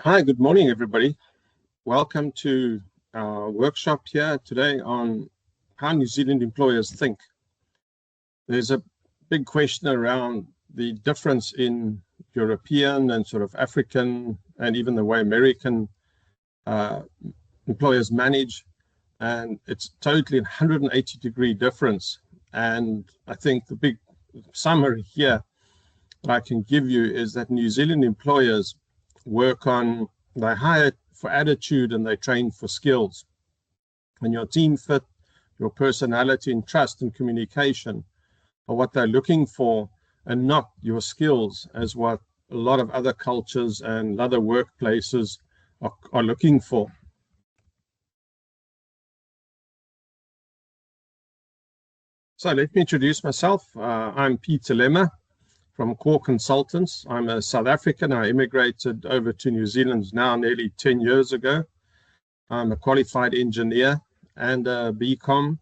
Hi, good morning, everybody. Welcome to our workshop here today on how New Zealand employers think. There's a big question around the difference in European and sort of African and even the way American employers manage, and it's totally 180-degree difference. And I think the big summary here that I can give you is that New Zealand employers they hire for attitude and they train for skills. And your team fit, your personality and trust and communication are what they're looking for, and not your skills as what a lot of other cultures and other workplaces are looking for. So let me introduce myself. I'm Peter Lemmer from COAR Consultants. I'm a South African. I immigrated over to New Zealand now nearly 10 years ago. I'm a qualified engineer and a BCom,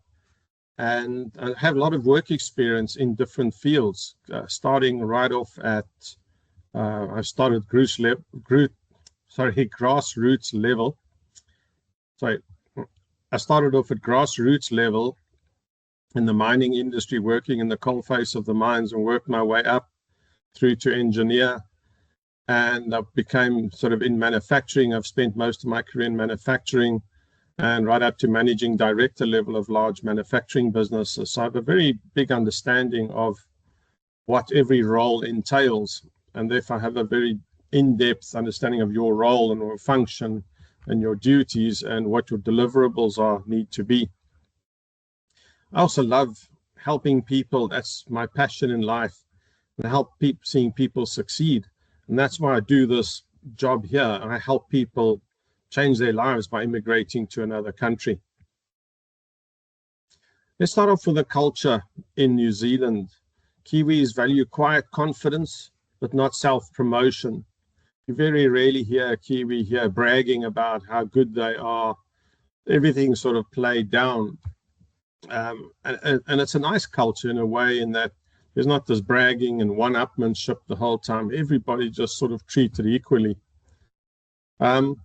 and I have a lot of work experience in different fields, starting right off at, I started grassroots level. Sorry, I started off at grassroots level in the mining industry, working in the coalface of the mines, and worked my way up through to engineer, and I became sort of in manufacturing. I've spent most of my career in manufacturing, and right up to managing director level of large manufacturing businesses. So I have a very big understanding of what every role entails, and therefore I have a very in-depth understanding of your role and your function and your duties and what your deliverables need to be. I also love helping people. That's my passion in life, and help seeing people succeed. And that's why I do this job here. I help people change their lives by immigrating to another country. Let's start off with the culture in New Zealand. Kiwis value quiet confidence, but not self-promotion. You very rarely hear a Kiwi here bragging about how good they are. Everything's sort of played down. And it's a nice culture in a way, in that there's not this bragging and one-upmanship the whole time. Everybody just sort of treated equally. But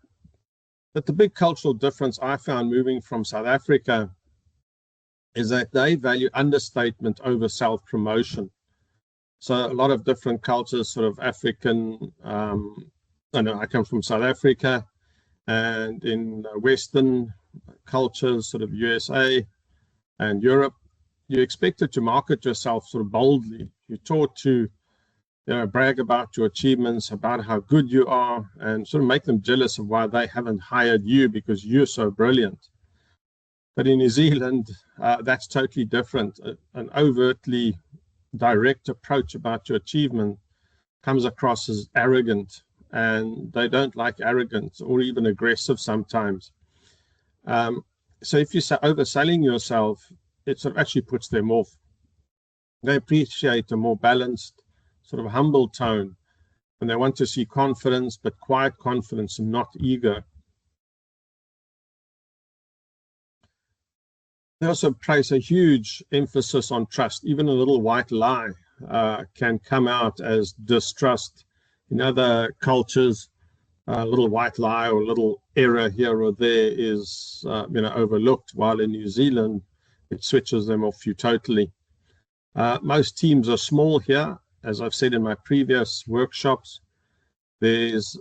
the big cultural difference I found moving from South Africa is that they value understatement over self-promotion. So a lot of different cultures, sort of African, I come from South Africa, and in Western cultures, sort of USA and Europe, you're expected to market yourself sort of boldly. You're taught to brag about your achievements, about how good you are, and sort of make them jealous of why they haven't hired you because you're so brilliant. But in New Zealand, that's totally different. An overtly direct approach about your achievement comes across as arrogant, and they don't like arrogant or even aggressive sometimes. So if you're overselling yourself, it sort of actually puts them off. They appreciate a more balanced, sort of humble tone, and they want to see confidence, but quiet confidence and not ego. They also place a huge emphasis on trust. Even a little white lie can come out as distrust. In other cultures, a little white lie or a little error here or there is overlooked, while in New Zealand, it switches them off you totally. Most teams are small here. As I've said in my previous workshops, there's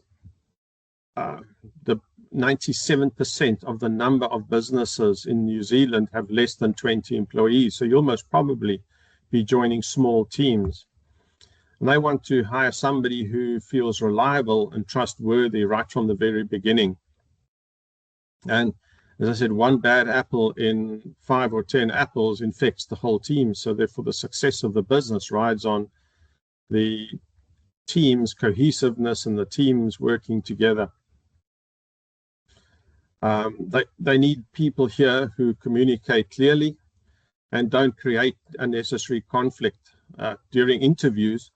the 97% of the number of businesses in New Zealand have less than 20 employees. So you'll most probably be joining small teams. And they want to hire somebody who feels reliable and trustworthy right from the very beginning. And as I said, one bad apple in 5 or 10 apples infects the whole team. So therefore, the success of the business rides on the team's cohesiveness and the teams working together. They need people here who communicate clearly and don't create unnecessary conflict. During interviews,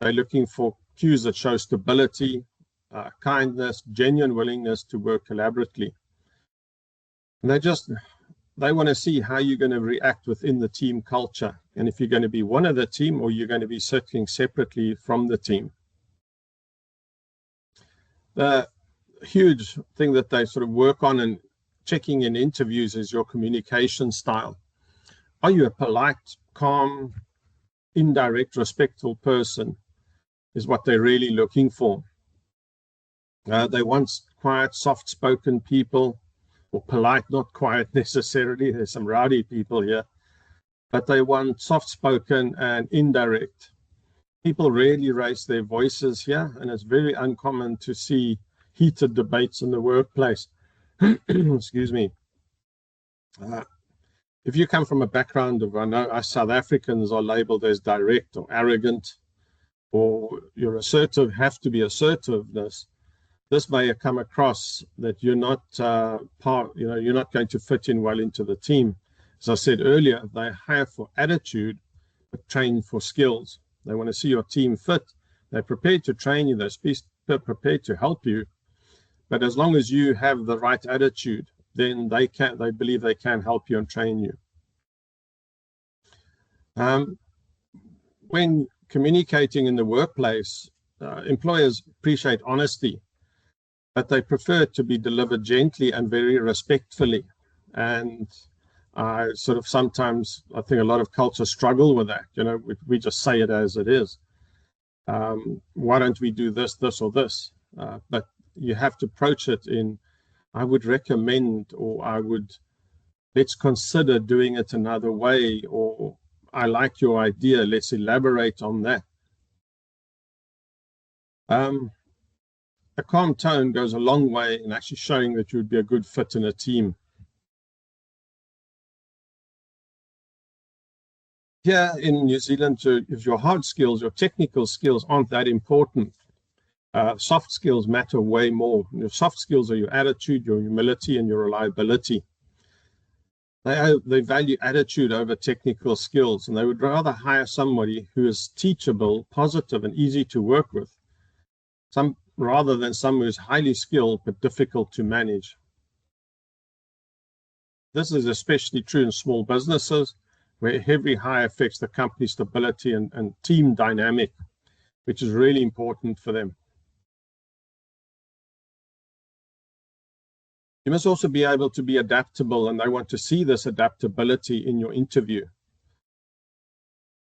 they're looking for cues that show stability, kindness, genuine willingness to work collaboratively. And they want to see how you're going to react within the team culture, and if you're going to be one of the team or you're going to be sitting separately from the team. The huge thing that they sort of work on and checking in interviews is your communication style. Are you a polite, calm, indirect, respectful person is what they're really looking for. They want quiet, soft-spoken people, or polite, not quiet necessarily. There's some rowdy people here. But they want soft-spoken and indirect. People rarely raise their voices here, and it's very uncommon to see heated debates in the workplace. Excuse me. If you come from a background of, I know us South Africans are labeled as direct or arrogant, or you're assertive, have to be assertiveness, this may come across that you're not you're not going to fit in well into the team. As I said earlier, they hire for attitude, but train for skills. They want to see your team fit. They're prepared to train you. They're prepared to help you. But as long as you have the right attitude, then they believe they can help you and train you. When communicating in the workplace, employers appreciate honesty, but they prefer it to be delivered gently and very respectfully. And I sort of sometimes, I think a lot of cultures struggle with that. You know, we just say it as it is. Why don't we do this, this, or this? But you have to approach it in, I would recommend, or let's consider doing it another way, or I like your idea, let's elaborate on that. A calm tone goes a long way in actually showing that you would be a good fit in a team. Here in New Zealand, if your hard skills, your technical skills aren't that important, soft skills matter way more. Your soft skills are your attitude, your humility, and your reliability. They value attitude over technical skills, and they would rather hire somebody who is teachable, positive, and easy to work with, rather than someone who's highly skilled but difficult to manage. This is especially true in small businesses, where every hire affects the company's stability and team dynamic, which is really important for them. You must also be able to be adaptable, and they want to see this adaptability in your interview.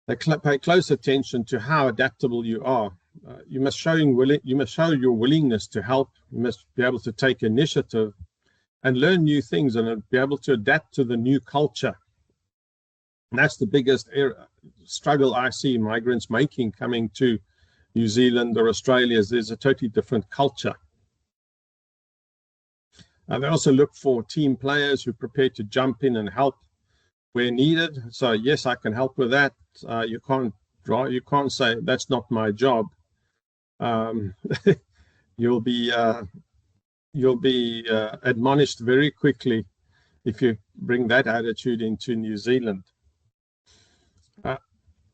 They pay close attention to how adaptable you are. You must show your willingness to help. You must be able to take initiative and learn new things and be able to adapt to the new culture. And that's the biggest struggle I see migrants making coming to New Zealand or Australia, is there's a totally different culture. They also look for team players who are prepared to jump in and help where needed. So yes, I can help with that. You can't say that's not my job. You'll be admonished very quickly if you bring that attitude into New Zealand.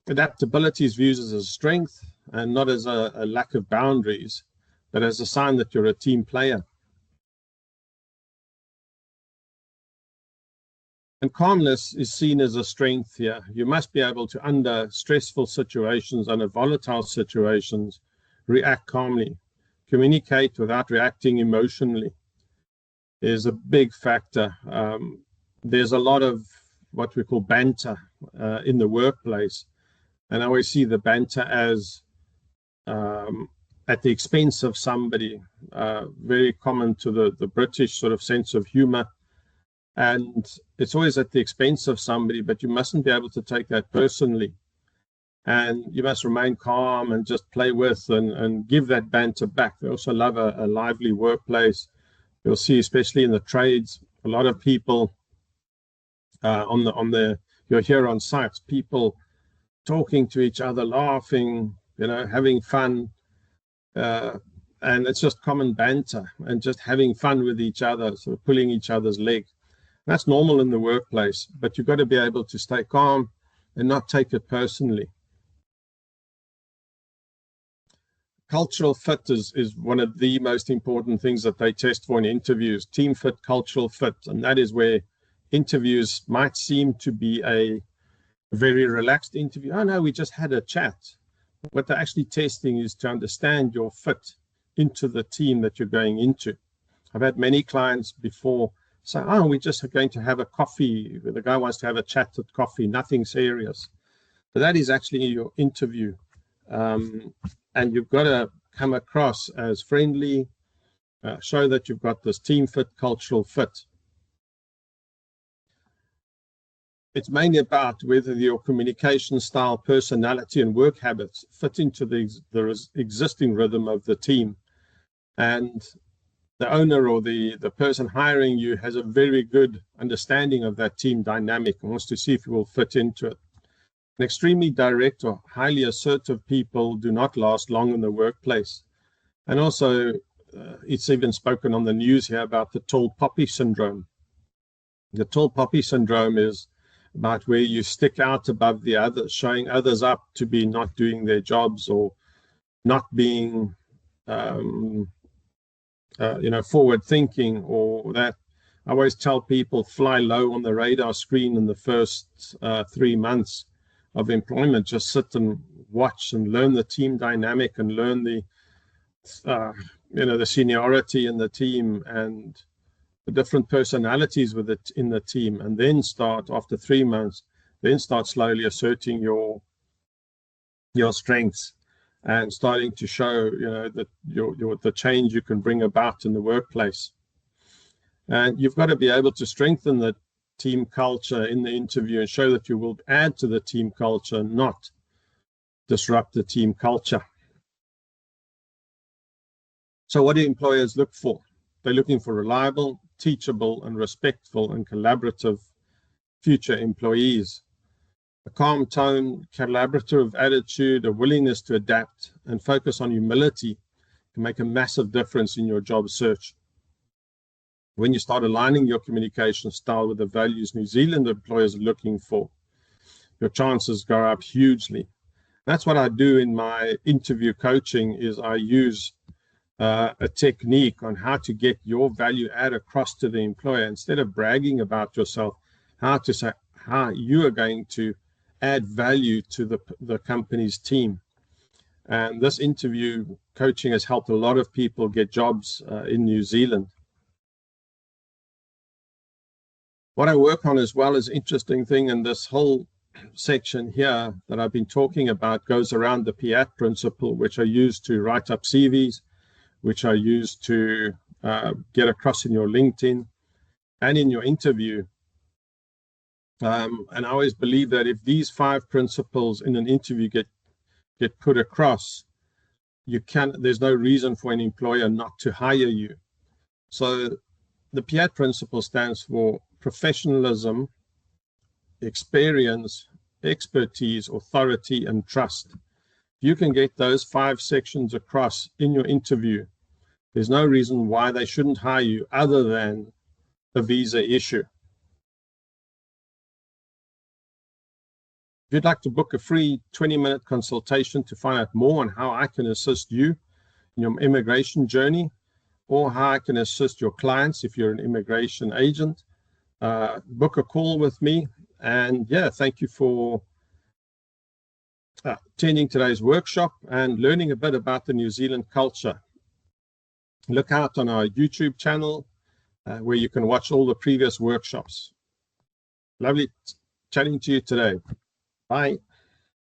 Adaptability is viewed as a strength and not as a lack of boundaries, but as a sign that you're a team player. And calmness is seen as a strength here. You must be able to, under stressful situations, under volatile situations, react calmly. Communicate without reacting emotionally is a big factor. There's a lot of what we call banter in the workplace. And I always see the banter as at the expense of somebody, very common to the British sort of sense of humor. And it's always at the expense of somebody, but you mustn't be able to take that personally. And you must remain calm and just play with and give that banter back. They also love a lively workplace. You'll see, especially in the trades, a lot of people you're here on sites, people talking to each other, laughing, having fun. And it's just common banter and just having fun with each other, sort of pulling each other's leg. That's normal in the workplace, but you've got to be able to stay calm and not take it personally. Cultural fit is one of the most important things that they test for in interviews. Team fit, cultural fit, and that is where interviews might seem to be a very relaxed interview. Oh no, we just had a chat. What they're actually testing is to understand your fit into the team that you're going into. I've had many clients before say, oh, we're just going to have a coffee. The guy wants to have a chat at coffee, nothing serious. But that is actually your interview. And you've got to come across as friendly, show that you've got this team fit, cultural fit. It's mainly about whether your communication style, personality, and work habits fit into the existing rhythm of the team. And the owner or the person hiring you has a very good understanding of that team dynamic and wants to see if you will fit into it. And extremely direct or highly assertive people do not last long in the workplace. And also, it's even spoken on the news here about the tall poppy syndrome. The tall poppy syndrome is about where you stick out above the others, showing others up to be not doing their jobs or not being forward thinking, or that. I always tell people fly low on the radar screen in the first 3 months of employment. Just sit and watch and learn the team dynamic and learn the seniority in the team and the different personalities with it in the team, and then start after 3 months, then start slowly asserting your strengths and starting to show, that the change you can bring about in the workplace. And you've got to be able to strengthen the team culture in the interview and show that you will add to the team culture, not disrupt the team culture. So what do employers look for? They're looking for reliable, teachable, and respectful and collaborative future employees. A calm tone, collaborative attitude, a willingness to adapt, and focus on humility can make a massive difference in your job search. When you start aligning your communication style with the values New Zealand employers are looking for, your chances go up hugely. That's what I do in my interview coaching, is I use a technique on how to get your value add across to the employer. Instead of bragging about yourself, how to say how you are going to add value to the company's team. And this interview coaching has helped a lot of people get jobs in New Zealand. What I work on as well is interesting thing, and this whole section here that I've been talking about goes around the PIAT principle, which I use to write up CVs, which I use to get across in your LinkedIn and in your interview. And I always believe that if these 5 principles in an interview get put across, there's no reason for an employer not to hire you. So the PIAT principle stands for professionalism, experience, expertise, authority, and trust. If you can get those 5 sections across in your interview, there's no reason why they shouldn't hire you other than a visa issue. If you'd like to book a free 20-minute consultation to find out more on how I can assist you in your immigration journey, or how I can assist your clients if you're an immigration agent, book a call with me. And yeah, thank you for attending today's workshop and learning a bit about the New Zealand culture. Look out on our YouTube channel where you can watch all the previous workshops. Lovely chatting to you today. Bye.